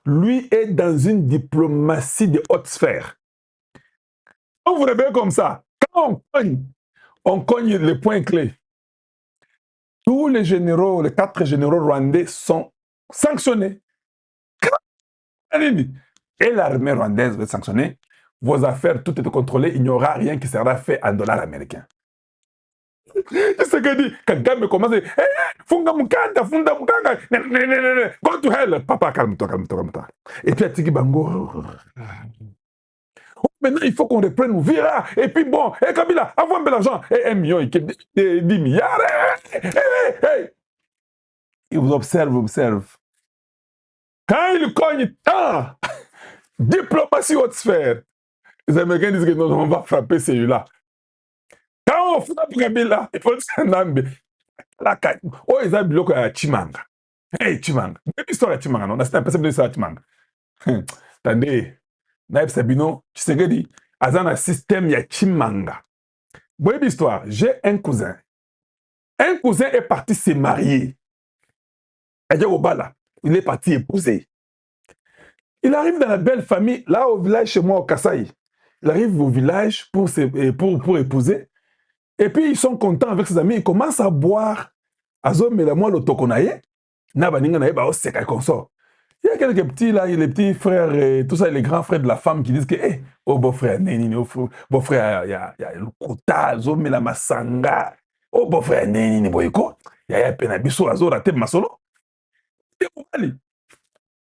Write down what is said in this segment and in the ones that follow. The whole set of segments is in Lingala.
lui est dans une diplomatie de haute sphère. Quand vous réveillez comme ça, quand on cogne les points clés. Tous les généraux, les 4 généraux rwandais sont sanctionnés. Et l'armée rwandaise va être sanctionnée. Vos affaires, tout est contrôlé. Il n'y aura rien qui sera fait en dollars américains. C'est ce que dit Kagame commence. Hey, funga mukanda, funda mukanga. Go to hell. Papa, calme-toi, calme-toi, calme-toi. Et puis, Atiki Bango. Maintenant, il faut qu'on reprenne, on verra. Et puis, bon, hey, Kabila, avoir un bel argent. Et 1 million, 10 milliards. Hey. Il vous observe. Quand il cogne tant, diplomatie haute sphère, les Américains disent que non, on va frapper celui-là. Quand on frappe Kabila, il faut se nambe. Oh, ils ont bloqué à Chimanga. Hey, Chimanga. Même histoire à Chimanga, non? C'est un peu de l'histoire à Chimanga. Attendez, Naïb Sabino, tu sais que dit, dans un système, il y a Chimanga. Bonne histoire, j'ai un cousin. Un cousin est parti se marier. Il est parti épouser. Il arrive dans la belle famille, là au village chez moi au Kasaï. Il arrive au village pour épouser. Et puis ils sont contents avec ses amis. Ils commencent à boire. Il y a quelques petits là, les petits frères, et tout ça, les grands frères de la femme qui disent que, hey, oh beau-frère, beau-frère, il y a le kota, mais la masanga. Oh beau-frère, boyko. Il y a penabiso, raté masolo.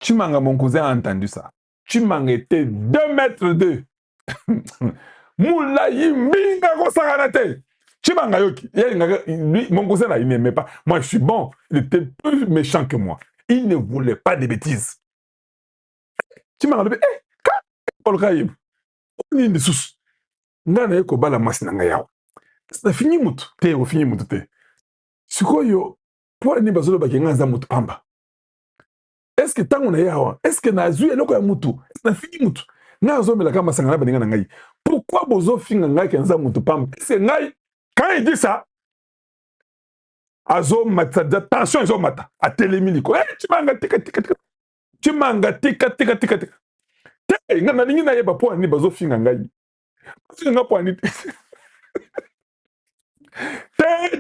Chimanga, mon cousin, a entendu ça. Chimanga était 2 mètres 2. Moula yimbinga kosaganate. Chimanga yoki. Lui, mon cousin là, il n'aimait pas. Moi, je suis bon. Il était plus méchant que moi. Il ne voulait pas de bêtises. Chimanga lui dit, quand Paul Kaïb, on est sous. Nana yoko bala masinanga yao. Ça finit mutu. Te, fini mutu te. Sikoyo, pour ni bazolo bakenga za mutu pamba. Est-ce que tant on est yawa? Est-ce que na zui eloko ya mutu? Ça finit mutu. Pourquoi bozo finga ngai kenza mutu pamba? C'est ngai. Quand il dit ça, azo mata, attention azo mata, a télémiliko. Eh, tu manga tika. Te, nga nalingi na yeba po ani bozo finga ngai. Finga po ani. Te,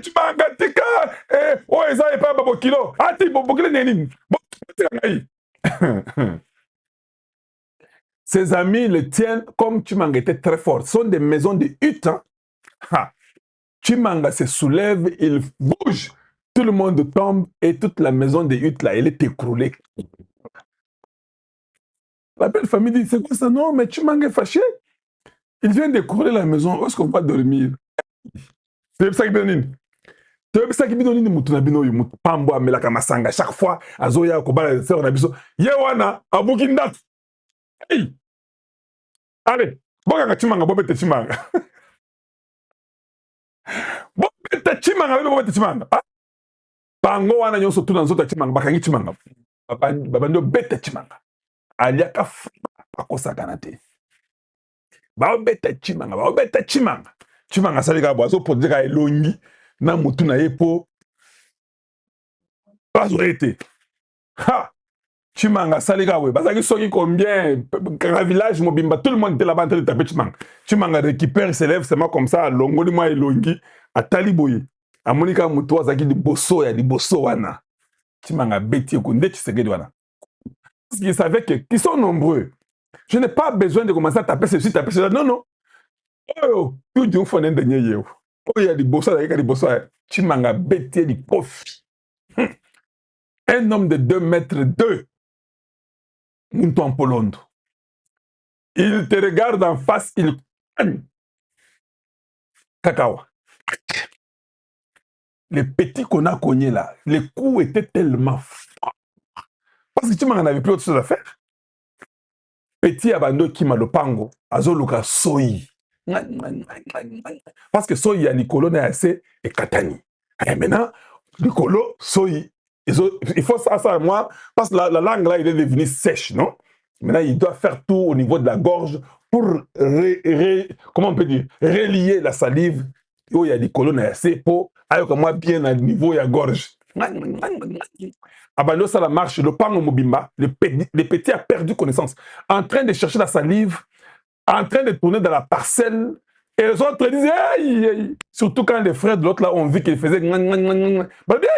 tu manga tika. Eh, o eza e pa babo kilo. Ati bobo kilo neni. Bo tika ngai. Ses amis le tiennent comme Chimanga était très fort. Ce sont des maisons de huttes. Hein? Chimanga se soulève, il bouge. Tout le monde tombe et toute la maison de huttes là, elle est écroulée. La belle famille dit, c'est quoi ça? Non, mais Chimanga est fâché. Il vient d'écrouler la maison. Où est-ce qu'on va dormir? C'est ça qui donne. C'est ça qui donne une pambo mais la kamasanga chaque fois azoya ko bala sœur na biso yewana abukindat. Hey! Allez, boka Chimanga bobete Chimanga. Bobete Chimanga bobete Chimanga. Bango wana nyonso tuna nzoto Chimanga bakangi Chimanga. Babando bete Chimanga. Aliaka akosakana te. Bobete Chimanga. Chimanga salika boazo podeka elongi na mutu na yepo. Bazo ete. Ha! Chimanga salika we bazaki soki combien ka village mobimba tout le monde était là-bas en train de taper Chimanga. Chimanga récupère ses lèvres seulement comme ça longoli moi elongi atali boye. Amonika mutu azaki di bosso wana. Chimanga beti konde Tshisekedi wana. Parce qu'ils savaient qu'ils sont nombreux. Je n'ai pas besoin de commencer à taper ceci, taper cela. Non. Oh, tout du fond d'un yéyo. Oh, il y a des bosso, il y a des bosso. Chimanga beti di kofi. Un homme de 2 mètres 2. Mouton Polondo. Il te regarde en face, il cogne. Kakawa. Les petits qu'on a cognés là, les coups étaient tellement forts. Parce que tu m'en avais plus autre chose à faire. Petit abando qui m'a le pango, azoluka soyi. Parce que soyi a Nicolo n'a assez et Katani. Et maintenant, Nicolo, soyi. Il faut ça, moi, parce que la langue là, il est devenu sèche, non? Maintenant, il doit faire tout au niveau de la gorge pour, comment on peut dire, relier la salive. Il y a des colonnes assez pour, alors que moi, bien à niveau de la gorge. Abando ça la marche, le pan au mobimba, le petit a perdu connaissance, en train de chercher la salive, en train de tourner dans la parcelle, et les autres disaient, aïe, aïe. Surtout quand les frères de l'autre là ont vu qu'il faisait,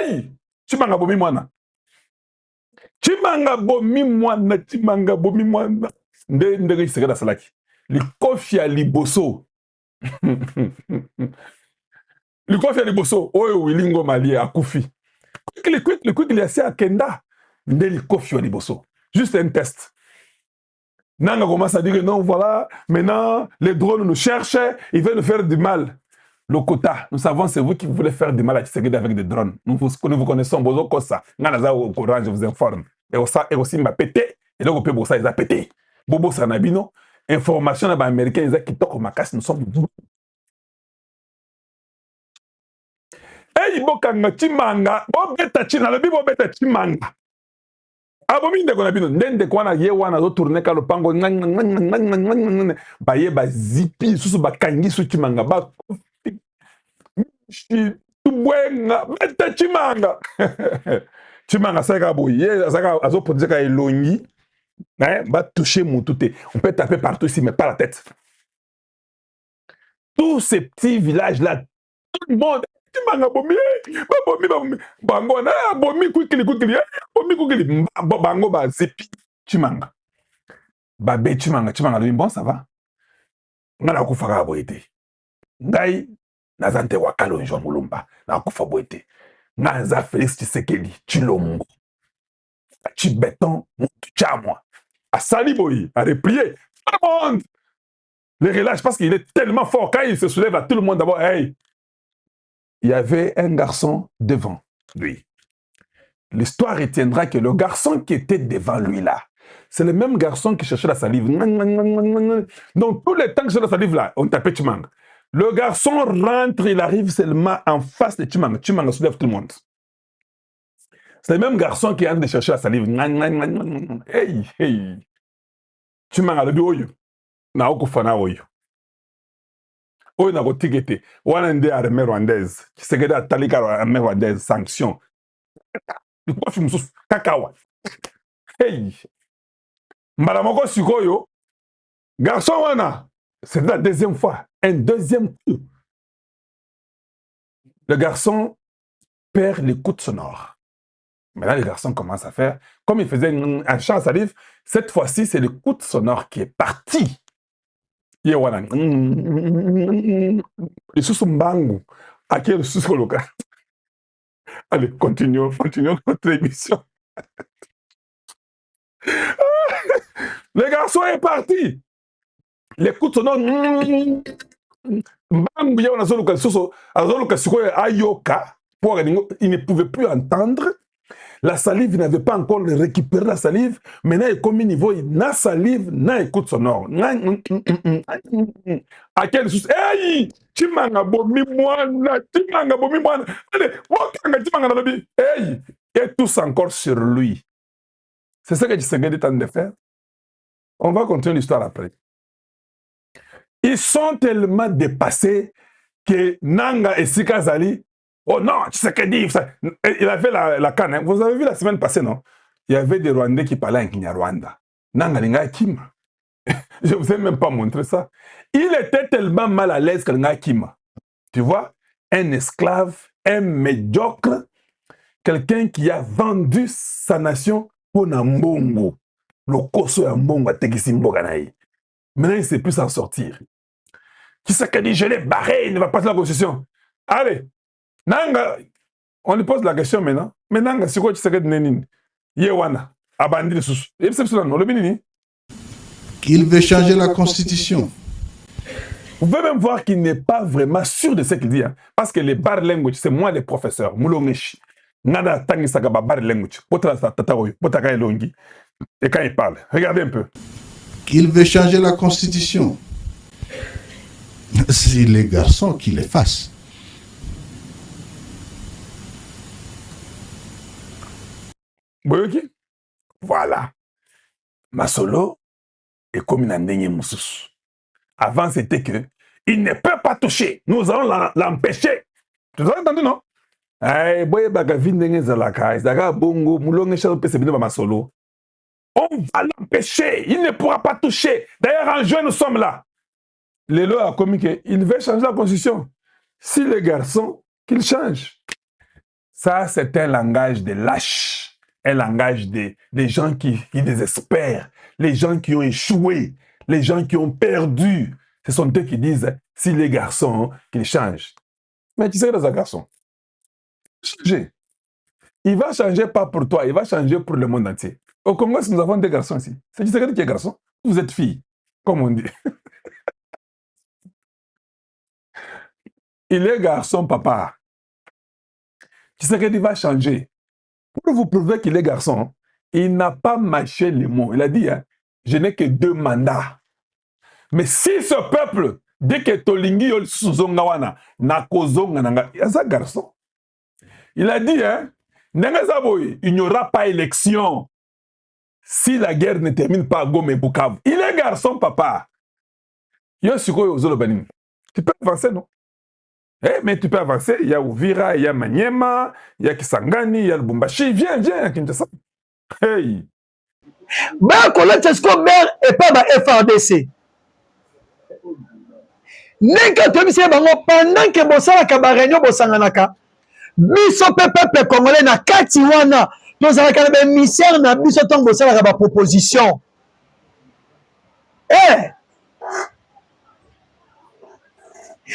hey, Chimanga bomi mwana, Chimanga bomi mwana, Chimanga bomi mwana, nde sekeda salaki, le kofi a liboso, le kofi a liboso, oyo wilingo mali akufi, le quick il est assez à Kenda, nde le kofi a liboso, juste un test. Nanga commence à dire que non, voilà, maintenant, les drones nous cherchent, ils veulent nous faire du mal. Lokota, nous savons, c'est vous qui voulez faire du mal à Tshisekedi avec des drones. Nous vous connaissons, Bozo Kosa. Nanaza au courant, je vous informe. Et aussi, m'a pété, et donc, au ça, ils ont pété. Bobo Sanabino, information là-bas américain, ils ont quitté comme ma casse, nous sommes. Eh, Ibokanga, Chimanga, Bobeta China, le Bibo Beta Chimanga. Abomi ndeko na bino ndende kwana ye wana zo tourner ka lopango ba ye ba zipi susu ba kangi su chimanga ba tubwenga beta chimanga chimanga saka boye saka azo produire ka elongi ba toucher mutu te on peut taper partout ici mais pas la tête. Tous ces petits villages là tout le monde chimanga bomi bango na bomi kwikili bomi kwikili bango ba zipi chimanga babe chimanga lui bon ça va ngala kufaka boyete ngai nazante wakalo njo mulumba na kufa boyete ngaza Félix Tshisekedi Chilombo Chibeton mutu chamwa asali boyi a replié tout le monde le relâche parce qu'il est tellement fort quand il se soulève à tout le monde d'abord hey. Il y avait un garçon devant lui. L'histoire retiendra que le garçon qui était devant lui là, c'est le même garçon qui cherchait la salive. Donc, tous les temps que cherchait la salive là, on tapait Chimang. Le garçon rentre, il arrive seulement en face de Chimang. Chimang soulève tout le monde. C'est le même garçon qui est en train de chercher la salive. Hey, hey. Chimang a dit, oyo. Na okufana oyo. Oyo na kotikete. Wana nde armée rwandaise. Tshisekedi atalika armée rwandaise. Sanction. Kakawa. Hey. Mbala moko sikoyo. Garçon wana. C'est la deuxième fois. Un deuxième coup. Le garçon perd l'écoute sonore. Maintenant, le garçon commence à faire, comme il faisait un chant à salive, cette fois-ci, c'est l'écoute sonore qui est parti. Yewana. Le sous-mbangu. À qui le sous-local. Allez, continuons notre émission. Le garçon est parti. L'écoute sonore. Il ne pouvait plus entendre. La salive n'avait pas encore récupéré la salive. Maintenant, il est comme niveau, na salive, na écoute sonore. À quelle source? Hey! Chimanga bomi mwana, Chimanga bomi mwana. Allez, wakanga Chimanga nalobi. Hey! Et tous encore sur lui. C'est ça que Tshisekedi est en train de faire. On va continuer l'histoire après. Ils sont tellement dépassés que Nanga et Sikazali. Oh non, Tshisekedi, il a fait la canne. Hein. Vous avez vu la semaine passée, non? Il y avait des Rwandais qui parlaient en Kinyarwanda. Nanga Linga Kima. Je ne vous ai même pas montré ça. Il était tellement mal à l'aise que Linga Kima. Tu vois? Un esclave, un médiocre, quelqu'un qui a vendu sa nation pour Nambongo. Le Koso Nambongo a Tekisimbo Ganaï. Maintenant, il ne sait plus s'en sortir. Tshisekedi, je l'ai barré, il ne va pas la constitution. Allez! Nanga, on lui pose la question maintenant. Mais Nanga, c'est quoi tu sais que Nénine? Yewana, abandi de sous. Qu'il veut changer la constitution. Vous pouvez même voir qu'il n'est pas vraiment sûr de ce qu'il dit. Hein, parce que les bar language, c'est moi les professeurs. Moulongeshi. Nada tangi sagaba bar language. Potra tataroy, potaka elongi. Et quand il parle, regardez un peu. Qu'il veut changer la constitution. C'est les garçons qui les fassent. Voilà. Masolo est comme une année moussous. Avant, c'était que il ne peut pas toucher. Nous allons l'empêcher. Tu as entendu, non? Ay, boye baka vindenge zalaka, zaka bongo, moulonge chalo pese bine ba masolo. On va l'empêcher, il ne pourra pas toucher. D'ailleurs, en juin, nous sommes là. Les lois a commis qu'il veut changer la constitution. Si les garçons, qu'ils changent. Ça, c'est un langage de lâches, un langage des gens qui désespèrent, les gens qui ont échoué, les gens qui ont perdu. Ce sont eux qui disent, si les garçons, qu'ils changent. Mais tu sais, dans un garçon, changer. Il va changer pas pour toi, il va changer pour le monde entier. Au Congo, nous avons des garçons ici. C'est tu sais qui est garçon? Vous êtes fille, comme on dit. Il est garçon, papa. Tshisekedi va changer. Pour vous prouver qu'il est garçon, il n'a pas mâché les mots. Il a dit, hein, je n'ai que 2 mandats. Mais si ce peuple, dès que Tolingi yol suzongawana, na kozonga nanga, il y a ça garçon. Il a dit, hein, il n'y aura pas élection si la guerre ne termine pas à Goma et Bukavu. Il est garçon, papa. Tu peux avancer, non? Eh, mais tu peux avancer. Il y a Ouvira, il y a Maniema, il y a Kisangani, il y a Lubumbashi. Viens, Kinshasa. Hey! Bah, Tesco Ber et pas ma FRDC. Nenka tomise bango pendant que bosala ka ba réunion bosanganaka. Biso peuple congolais na kati wana. Tozala ka ba misère na biso tong bosala ka ba proposition. Eh!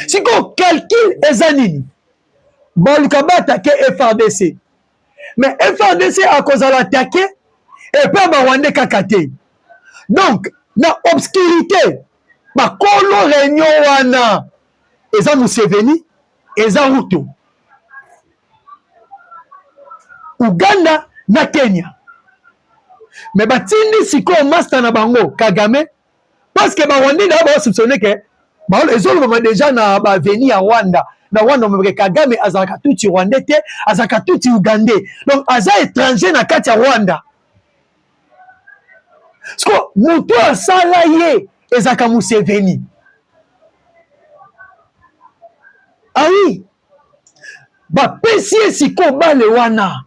Si ko calcul ezanini. Bon lukaba attaquer FRDC. Mais FRDC a cause à l'attaquer et pas ba wande kakate. Donc, na obscurité, ba kolo réunion wana, eza Museveni, eza Ruto. Uganda na Kenya. Mais ba tindi siko master na bango, Kagame, parce que ba wandi na ba soupçonné que, ba ezolo ba déjà na ba veni à Rwanda. Na Rwanda mo Kagame azaka tuti Rwandais te, azaka tuti Ugandais. Donc aza étranger na kati ya Rwanda. Parce que moto asala ye ezaka Museveni. Ah oui. Ba pesi siko bale wana.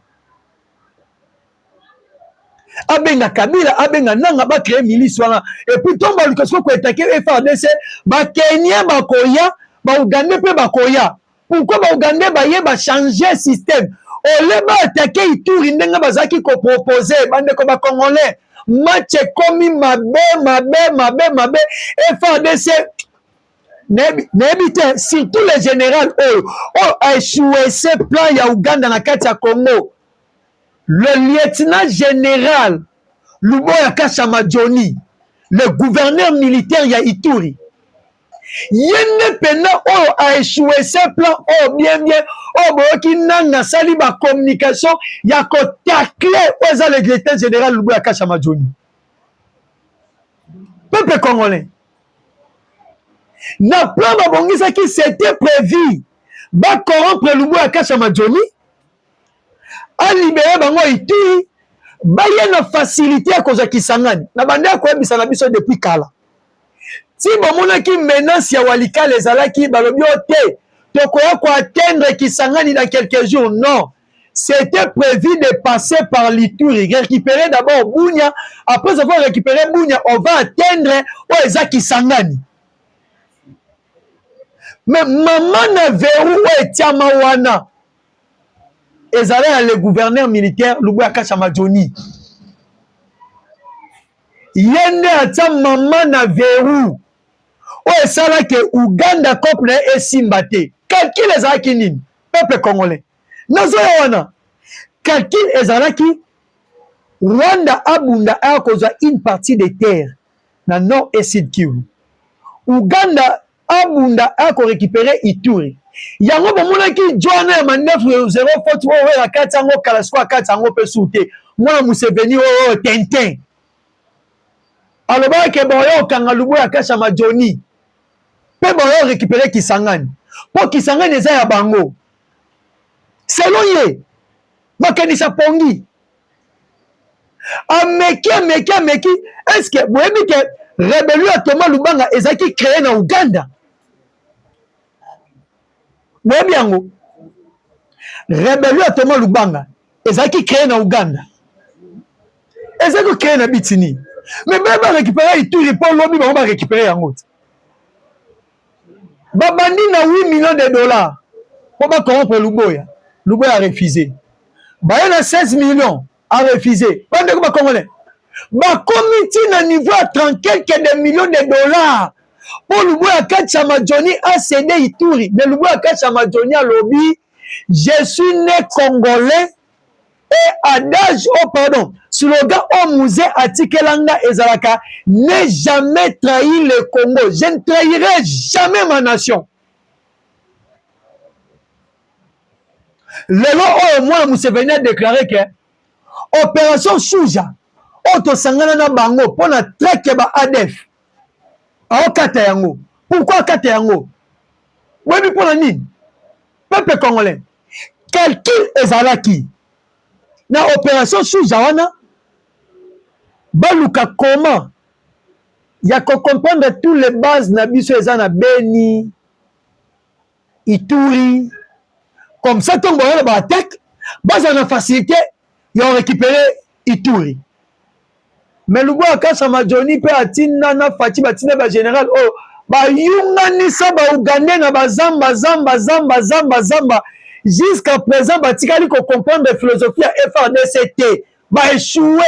Abenga Kabila, abenga nanga ba créer milice wana. Et puis tomba lukasiko ko attaquer FRDC, ba Kenya ba koya, ba Uganda pe ba koya. Pourquoi ba Uganda ba ye ba changer système? Ole ba attaquer Ituri ndenga bazaki ko proposer bande ko ba Congolais. Match komi mabe FADC n'habite surtout les généraux a échoué ce plan ya Uganda na kati ya Congo. Le lieutenant général Luboya Kashama Johnny, le gouverneur militaire ya Ituri, yene pena a échoué ce plan bien boki nanga sali ba communication ya ko tacler oza le lieutenant général Luboya Kashama Johnny. Peuple congolais. Na plan babongisa qui c'était prévu ba corrompre Luboya Kashama Johnny a libéré bango Ituri ba yena facilité à cause Kisangani. Na bande ko ebisa na biso depuis kala. Si bomona ki menace ya Walikale ezalaki balobi te tokoya ko atteindre Kisangani dans quelques jours, non. C'était prévu de passer par l'Ituri, récupérer d'abord Bunia, après avoir récupéré Bunia, on va atteindre Oeza Kisangani. Mais maman na verrou etiama wana ezala le gouverneur militaire Luboya Kashama Johnny. Yende atia maman na verrou o sala que Uganda couple et Simbate. Calcul ezalaki nini? Peuple congolais. Nazo wana. Calcul ezalaki Rwanda abunda a cause une partie des terres na nord et sud Kivu. Uganda abunda a ko récupérer Ituri. Yango bomonaki Joana ya mandefu 0 faute o ya katango kala swa katango pe soute. Mwana Museveni o Tintin. Aloba ke boyo kanga Luboya Kashama Johnny. Pe boyo récupérer Kisangani. Po Kisangani eza ya bango. Selon ye, makanisa pongi. Ameki. Est-ce que vous aimez que rébellion à Thomas Lubanga ezaki créé na Uganda? Vous aimez yango? rébellion à Thomas Lubanga. Et ça qui crée dans Ouganda. Et ça qui crée dans Bitini. Mais même à récupérer tout, il peut lobby, on va récupérer en route. Babandi na 8 millions de dollars. Pour pas corrompre Luboya. Luboya a refusé. Baye na 16 millions a refusé. Bande ko ba congolais. Ba comité na niveau à 30 quelques de millions de dollars. Pour Luboya Kachama Johnny a cédé Ituri. Mais Luboya Kachama Johnny a lobby. Je suis né congolais. Et adage, oh pardon, slogan au musée Atikelanga Ezalaka, n'ai jamais trahi le Congo. Je ne trahirai jamais ma nation. Le long, moi, Museveni a déclaré que opération Souja, Oto Sangana na Bango, pour la traque ba ADF. Alors, Katayango. Pourquoi Katayango? Oui, mais pour la nine. Peuple congolais. Calcul Ezalaki. Na opération Souja wana baluka comment il y a qu'on comprendre tous les bases na biso ezana Beni Ituri comme ça ton boyana ba attaque base na facilité ils ont récupéré Ituri mais le bois Kachama Johnny pe atina na Fati batina ba général oh ba yunga ni sa ba Uganda na ba zamba jusqu'à présent, batikali ko comprendre la philosophie à FRDCT, ba échoué.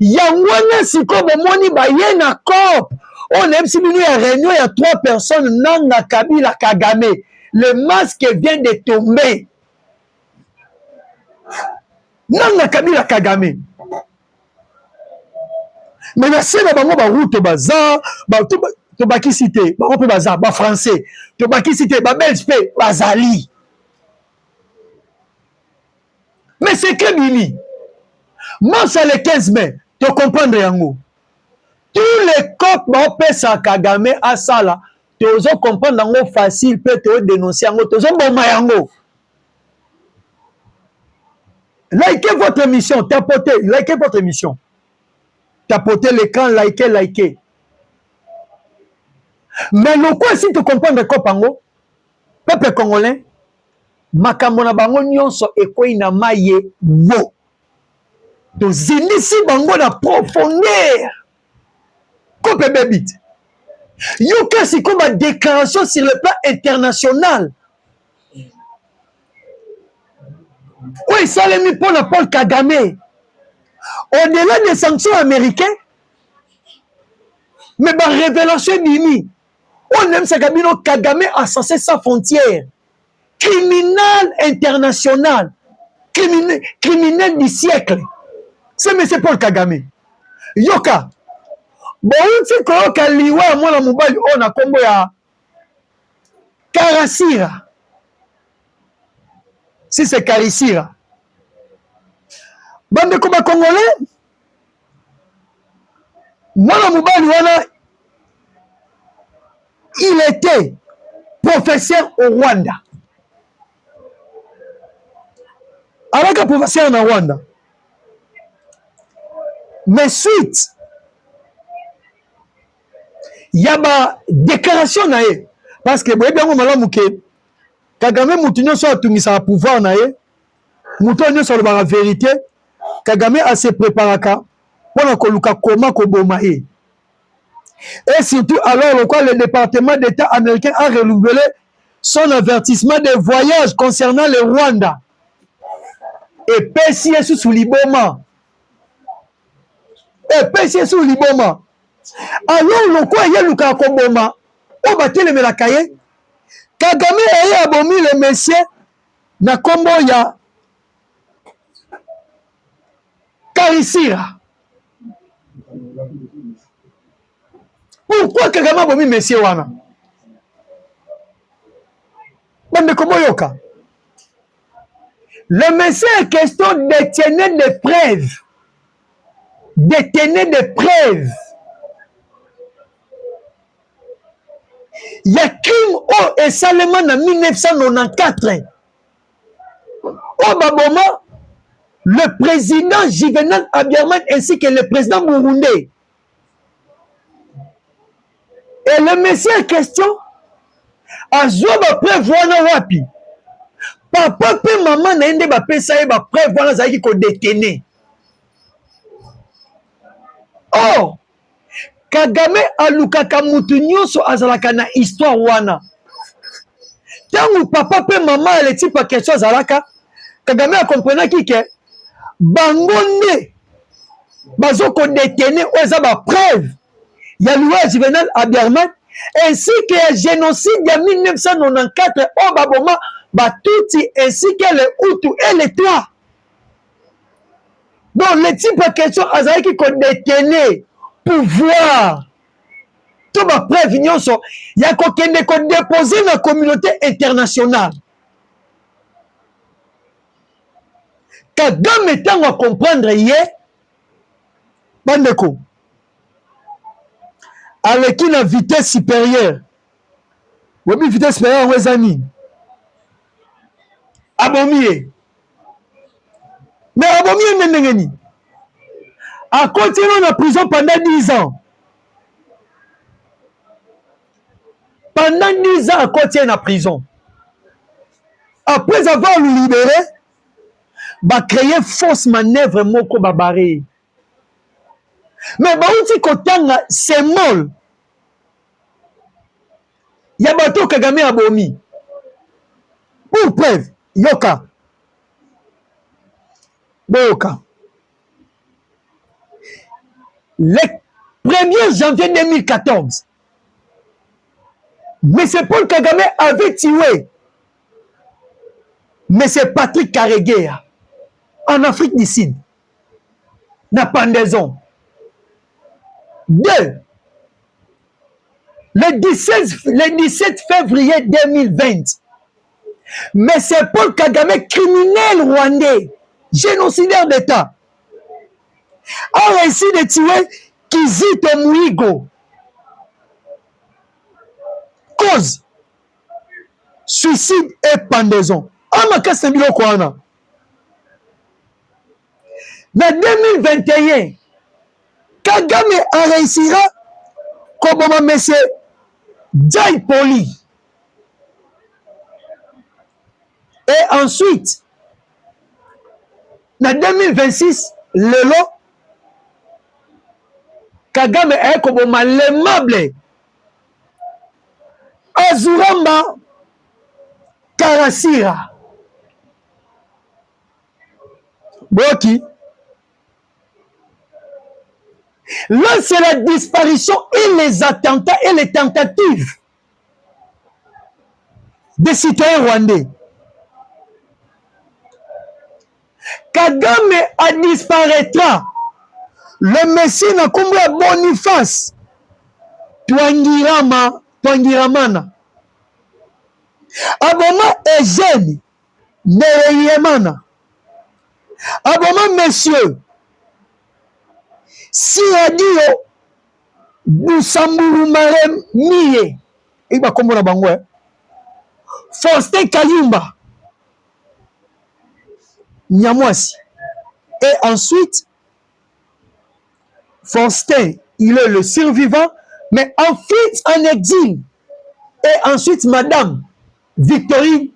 Yangwana siko bomoni ba yena COP. On aime si nous y a réunion, il y a 3 personnes, Nanga Kabila Kagame. Le masque vient de tomber. Nanga Kabila Kagame. Mais la scène ba ba route bazar, ba to ba ki cité, ba on peut bazar, ba français. To ba ki cité, ba belge pe, bazali. Mais c'est que Bini. Moi, c'est le 15 mai. Tu comprends, Yango. Tous les cops, on peut ça, Kagame, à ça là. Tu os comprendre, Yango, facile, peut te dénoncer, Yango. Tu os bon, Yango. Likez votre émission, tapotez, likez votre émission. Tapotez l'écran, likez. Mais le quoi, si tu comprends le cop, Yango, peuple congolais, makambo na bango nyonso ekwei na maye wo tozindisi bango na profondeur kope bebit yoka sikoyo badéclaration sur le plan international oyo esalemi mpona Paul Kagame au-delà des sanctions américaines mais barévélation ebimi oyo nayemisaka bino Kagame assassé sans frontières criminel international, criminel du siècle. C'est M. Paul Kagame. Yoka. Bon, tu sais que liwa moi la mobile on a combo ya Karasira. Si c'est Karasira. Bande comme congolais. Moi la mobile wana il était professeur au Rwanda. Alors que professeur en Rwanda. Mais suite, il y a une déclaration nae. Parce que, vous bien malamu ke Kagame moutinyo so atungisa a pouvoir nae. Moutonyo so la vérité. Kagame a se préparaka pour koluka koma koboma e. Et surtout alors le département d'État américain a renouvelé son avertissement de voyage concernant le Rwanda. Et PCS sous Liboma. Et PCS sous Liboma. Alors, le quoi, il y a le cas Koboma. On va te le melakaye. Kagame a abomi le messieurs. Na kombo ya Karisira. Pourquoi Kagame a abomi messieurs wana? Bande kombo yoka. Le monsieur en question détenait des preuves. Détenait des preuves. Il y a crime au et seulement en 1994. Au Baboma, le président Juvenal Abiyaman ainsi que le président burundais. Et le monsieur en question a joué preuve wapi. papa pe maman na ende ba pesa ye ba preuve wana zaki ko détener. Oh, Kagame alukaka mutu nyonso azalaka na histoire wana. Tangu papa pe maman aleti pa question azalaka, Kagame a comprenaki ke bango nde bazoko détener oza ba preuve ya loi Juvenal Abiyarimana ainsi que ya génocide ya 1994 o baboma Batuti ainsi que les Hutus et les Twa. Donc le type de question azalaki ko détener pouvoir to ba preuve nyonso ya ko kende ko déposer na communauté internationale. Kagame tango a comprendre ye bandeko avec une vitesse supérieure. Oui, vitesse supérieure aux amis. Abomié. Mais abomié n'est a continué en prison pendant 10 ans. Pendant 10 ans, a continué en prison. Après avoir le libéré, va créer fausse manœuvre moko babaré. Mais bah outi kotanga c'est molle. Ya bato Kagame abomi. Pour preuve, yoka. Boka. Le 1er janvier 2014, M. Paul Kagame avait tué M. Patrick Karegeya en Afrique du Sud. N'a pas pendaison. 2. Le 17 février 2020, M. Paul Kagame, criminel rwandais, génocidaire d'État, a réussi de tuer Kizito Mwigo. Cause suicide et pendaison. Amakasa biloko wana. Na 2021, Kagame a réussira comme monsieur Jai Poli. Et ensuite, na 2026, lelo Kagame est comme l'aimable Azuramba Karasira. Boki. Là, c'est la disparition et les attentats et les tentatives des citoyens rwandais. Kagame a disparaîtra. Le Messie n'a comblé Boniface. Twangiramana. Aboma Eugène Nereyemana. Aboma Monsieur Siradio Busamburu Marem Miye. Iba kombo na bango. Faustin Kayumba. Nyamwasi. Et ensuite, Faustin, il est le survivant, mais ensuite en exil. Et ensuite, Madame Victorine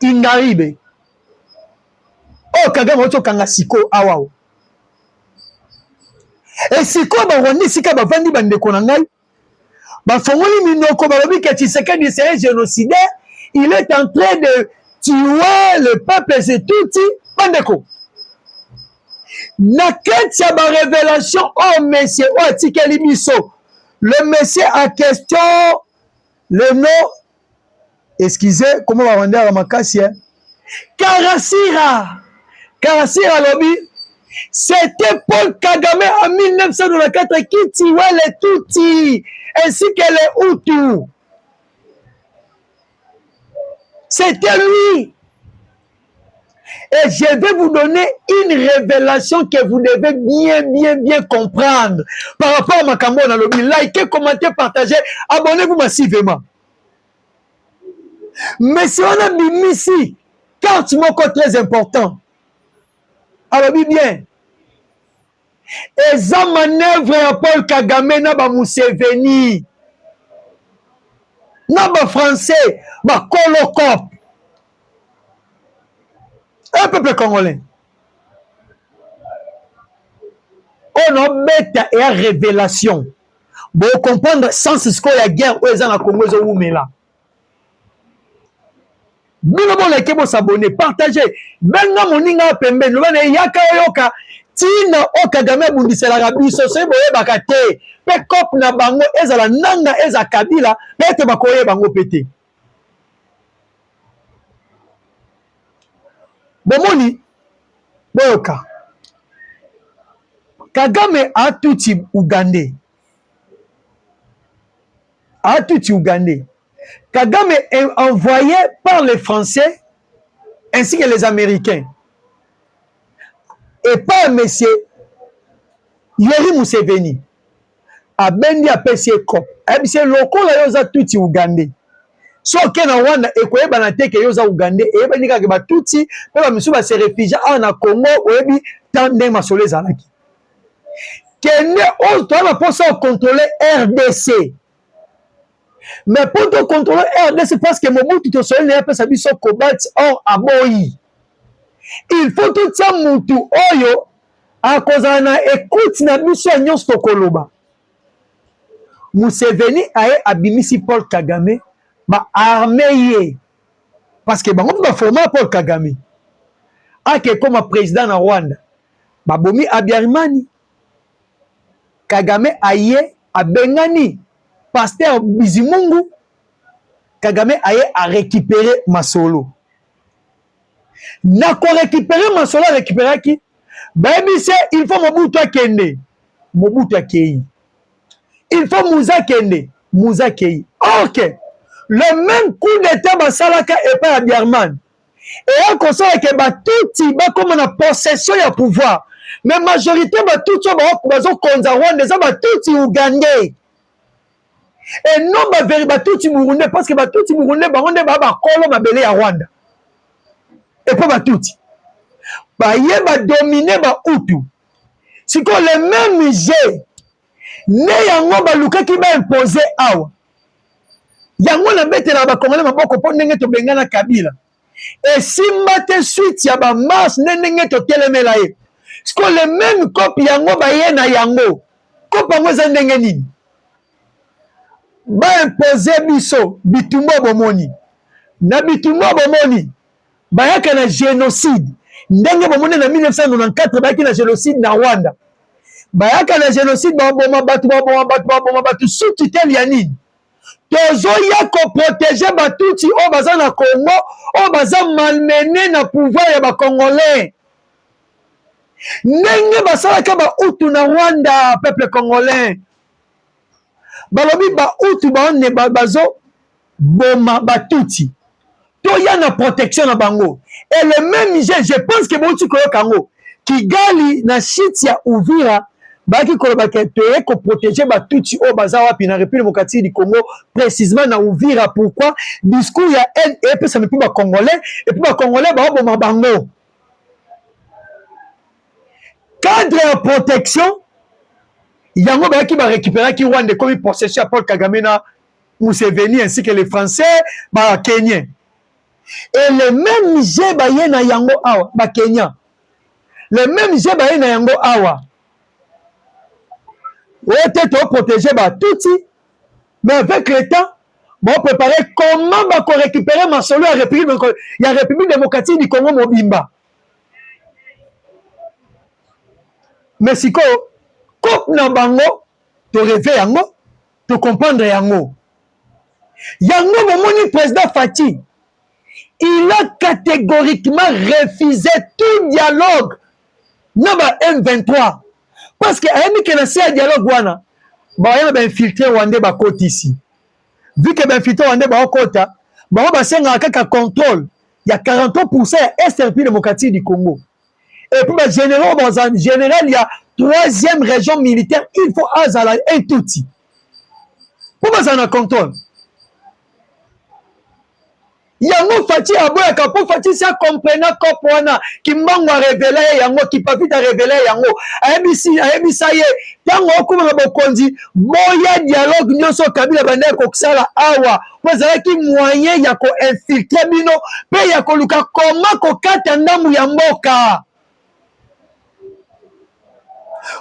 Ingaribe. Oh, Kagame oto kanga siko awao. Et siko ba wandi sika ba vandi bandeko na ngai. Ba fongoli minoko ba lobi ke Tshisekedi c'est un génocidaire, il est en train de tuer le peuple c'est tout bandeko. Na ketsa ba révélation oh monsieur oh tikeli biso. Le monsieur a question le nom excusez comment on va vendre à makasi hein? Karasira lobby, c'était Paul Kagame en 1994 qui tuait les Tutsis ainsi que les Hutus. C'était lui. Et je vais vous donner une révélation que vous devez bien comprendre par rapport à Makambo dans le lobby. Likez, commentez, partagez, abonnez-vous massivement. Mais si on a mis ici, carte moko très important. Alors bien. Et ça manœuvre à Paul Kagame na ba Museveni. na bafrançais bakolocope un peuple congolais on obeta et à révélation bon comprendre sens sikoyo ya guerre oyo eza na Congo ezowumela bino boleke bosabone partage benga moninga pembeni lobana yaka oyoka tina o Kagame abundiselaka biso soki boyebaka te mpe cope na bango ezala nanga eza Kabila mpe ete bakoyeba bango mpe te bomoni boyoka Kagame atuti Ougandais Kagame est envoyé par les Français ainsi que les Américains et par M. Yoweri Museveni abendi apesi COP ebise lokola yoza tuti Ougandais so ke na Rwanda ekoyeba na te ke yoza Ougandais eyebani kaka batuti mpe bamisu base réfugie awa na Congo oyebi tant nde masolo ezalaki kende oyo toyana mposa ocontrôler RDC mais pour te contrôler RDC parce que Mobutu tosoli na yapesa biso cobalt or aboyi il faut tout ça mutu oyo akozala na écoute na biso ya nyonso tokoloba Museveni aye abimisi Paul Kagame ba armé ye parce que bango baforma Paul Kagame ake koma président na Rwanda babomi Abiyarimani Kagame aye abengani Pasteur Bizimungu Kagame aye a récupérer Masolo na ko récupérer Masolo a récupérer qui baby c'est il faut Mobutu akende Mobutu akei il faut Mouza kende Mouza kei ok le même coup d'état basalaka et pas à Biarman et à console que batuti ba comme na possession ya pouvoir mais majorité batuti bazo konza Rwanda za batuti Ougandais et non batuti Burundais parce que batuti Burundais baronde bakolo mabele ya Rwanda et pas batuti baye ba dominer ba Hutu siko le même jeu ne yango baluka ki ba imposer awa yango na betela ba Congolais maboko po ndenge to bengana Kabila et simba te suite ya ba mars ndenge to telemela ye siko le même copie yango baye na yango kopa ngo za ndenge nini ba imposer biso bitumba bomoni na bitumba bomoni bayaka na génocide ndenge bomoni na 1994 bayaki na génocide na Rwanda bayaka na génocide baboma batu sous tutelle ya nini tozoya koprotéger batuti oyo baza na Congo oyo baza malmené na pouvoir ya bacongolais ndenge basalaka bahutu na Rwanda peuple congolais balobi bahutu baone bazo boma batuti toya na protection na bango et le même je pense que bauti koyoka ngo Kigali na site ya Uvira baki koloba ke toye ko protéger batuti o baza wapi na République démocratique du Congo précisément na Uvira pourquoi discours ya haine et puis ça me pas congolais et puis ba congolais ba boma bango cadre ya protection yango baki ba récupérer ki Rwanda comme possession Paul Kagame na Museveni ainsi que les Français ba Kenyans et le même jeu ba yena yango awa ba Kenya le même jeu ba yena yango awa ouais to protéger ba touti mais avec le temps bon préparer comment ba ko récupérer Masolo ya République démocratique du Congo mobimba mais siko kop na bango to rêver yango to comprendre yango momoni président Fati il a catégoriquement refusé tout dialogue na ba M23 parce que ayemi ke na se dialogue wana ba ba infiltrer Rwanda ba koti ici vu que ba infiltrer Rwanda ba kota ba basenga kaka contrôle ya 43% ya République démocratique du Congo et puis ba général il y a 3e région militaire il faut azala un touti pour ça na contrôle yango Fati aboya kapo Fati sa comprena kopo wana kimbango révéler yango kipapita révéler yango ayebisa ye tango okuma na bokonzi boya dialogue nyonso Kabila bande ko ksala awa pozalaki moyen ya ko infiltrer bino pe ya ko luka koma ko kata ndambu ya mboka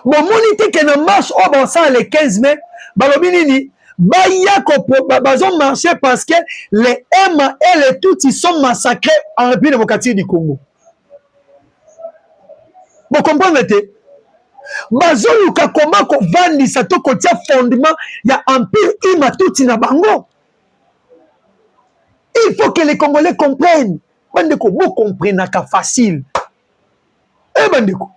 bomoni te ke na marche o ba ça le 15 mai balobi nini bazont marché parce que les Emma et les Tutsis sont massacrés en République démocratique du Congo. Vous comprenez? Bazont luka comment ko vandi sa to ko tia fondement ya empire ima Tutsi na bango. Il faut que les Congolais comprennent. Bandeko, vous comprenez ka facile. Bandeko.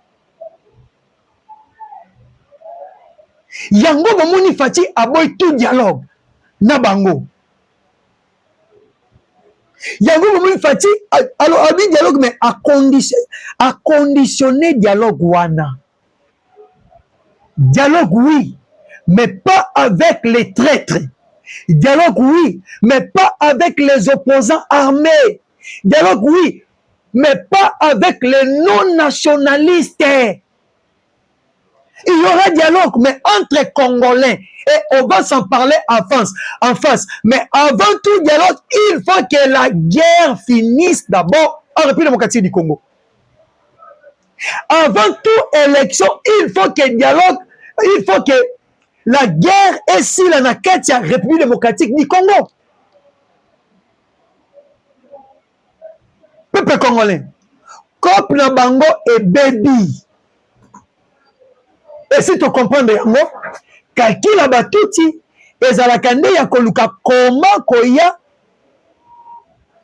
Yango bomoni Fati aboy tout dialogue na bango. Yango bomoni Fati alors abi dialogue mais à conditionner dialogue wana. Dialogue oui, mais pas avec les traîtres. Dialogue oui, mais pas avec les opposants armés. Dialogue oui, mais pas avec les non-nationalistes. Il y aura dialogue, mais entre Congolais. Et on va s'en parler en face. Mais avant tout dialogue, il faut que la guerre finisse d'abord en République démocratique du Congo. Avant toute élection, il faut que dialogue, il faut que la guerre est si la Nakatia République démocratique du Congo. Peuple congolais, Kop Nabango et Baby. Et si tu comprends bien, calcul à Batouti, et à la candé, il y a comment koya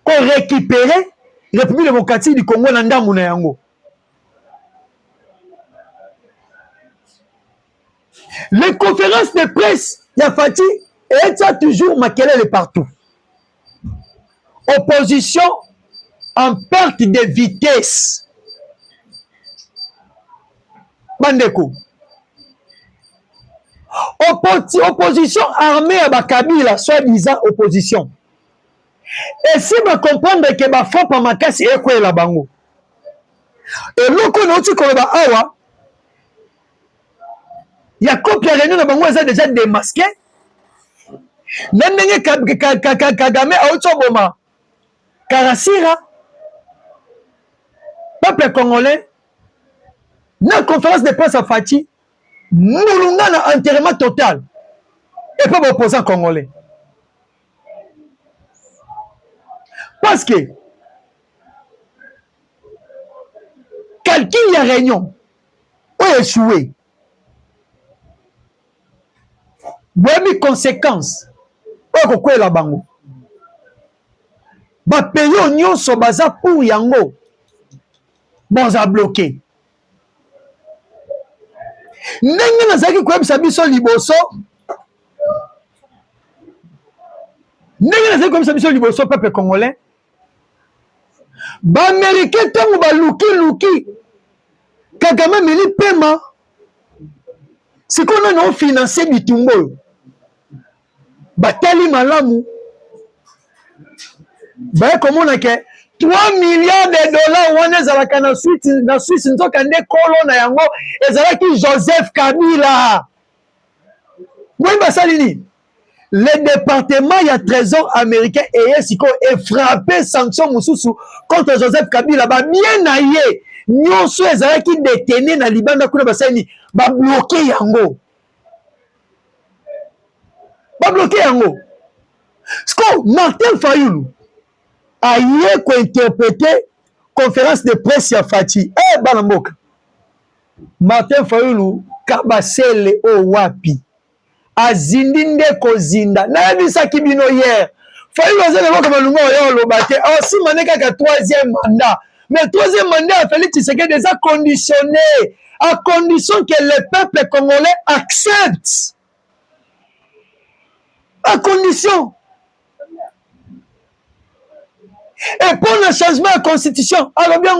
ko récupérer la République démocratique du Congo dans le yango. Les conférences de presse, il y a Fati, et ça toujours maquillé partout. Opposition en perte de vitesse. Bandeko. Opposition armée à Kabila, soi-disant opposition. Et si vous comprenez que ma femme par ma casse est quoi la bango. Et l'autre nous qu'on va awa, il y a combien de réunions de bango ça déjà démasqué. Même Kagame a autre moment. Karasira, peuple congolais, dans la conférence de presse à Fati. Moulunga na enterrement total et pas opposant congolais parce que quelqu'un y a réunion ou échoué bonne conséquence ou quoi la bango ba payo nyonso baza pour yango bon za bloqué. Ndenge nazaki koyebisa biso liboso ndenge nazaki koyebisa biso liboso peuple congolais baaméricain ntango baluki Kagame mili pema sikoyo nano ofinanse bitumba oyo batali malamu baye komona ke 3 milliards de dollars wana ezalaka na Suisse nzoka nde kolo na yango ezalaki Joseph Kabila. Oui, basalini. Le département ya trésor américain est frappé sanction mususu contre Joseph Kabila ba bien naye nyonso ezalaki détenu na libanda kuna basalini ba bloquer yango. Ba bloquer yango. Sko Martin Fayulu aye ko interpréter conférence de presse ya Fati Banamboka Martin Fayulu kabasele o wapi azindi nde kozinda na bisaki bino hier Fayulu azele boka balunga oyo lobate aussi mané kaka 3e mandat mais 3e mandat a Félix Tshisekedi déjà conditionné à condition que le peuple congolais accepte à condition. Et pour le changement de la constitution, alors bien,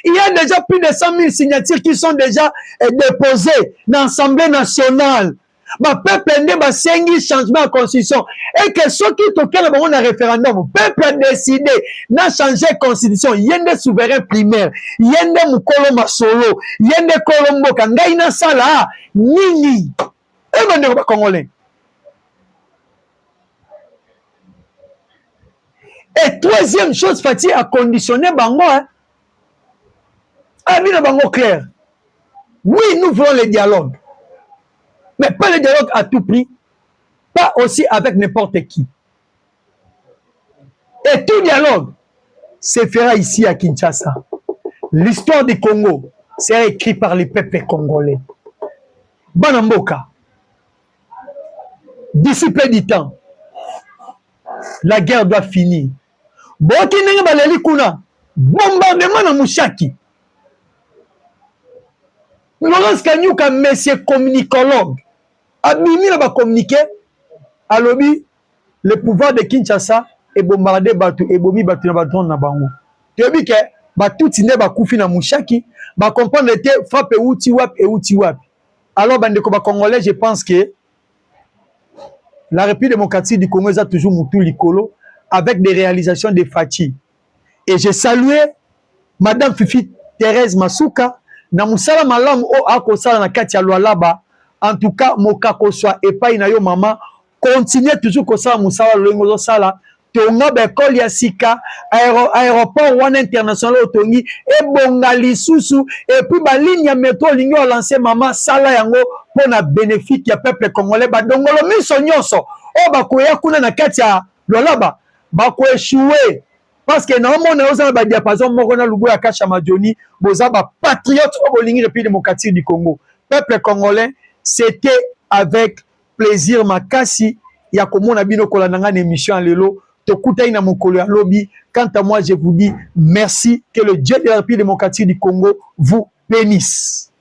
il y a déjà plus de 100 000 signatures qui sont déjà déposées dans l'Assemblée nationale. ba peuple nde ba sengi changement de constitution et que ceux qui toquent ba on a référendum peuple a décidé na changer constitution yende souverain primaire yende mukolo masolo yende kolomboka ngai na sala nini e bande ba congolais. Et troisième chose, Fatih a conditionné Bango. Hein? Amina Bango clair. Oui, nous voulons le dialogue. Mais pas le dialogue à tout prix. Pas aussi avec n'importe qui. Et tout dialogue se fera ici à Kinshasa. L'histoire du Congo sera écrite par les peuples congolais. Banamboka. D'ici peu de temps, la guerre doit finir. Boki ndenge baleli kuna bombardement na Mushaki. Laurence Kanyuka monsieur communicologue abimi na ba communiquer alobi le pouvoir de Kinshasa et bombarder batu et bomi batu na baton na bango. Tobi ke batu tinde ba kufi na Mushaki ba comprendre te frappe outi wap et outi wap. Alors bandeko ba congolais je pense que la République démocratique du Congo a toujours moutou likolo avec des réalisations de Fatih. Et j'ai salué Madame Fifi Thérèse Masuka, na musala malam o akosala na kati ya Lualaba. En tout cas, mokako soit epai na yo maman, continuez toujours kosala musala loingo sala. Tonga bekol ya sika, aéroport wana international otongi, e bonga lisusu, et puis ba ligne ya métro lingi o lancer maman sala yango pour na bénéfice ya peuple congolais ba dongolo miso nyonso. O ba koya kuna na kati ya Lualaba. Bako échoué parce que normalement on a ba diapason moko na lubu ya Kasha Majoni boza ba patriote au bolingi République démocratique du Congo. Peuple congolais, c'était avec plaisir makasi ya komona bino kolandanga na émission lelo tokutai na mokolo ya lobi. Quant à moi je vous dis merci, que le Dieu de la République démocratique du Congo vous bénisse.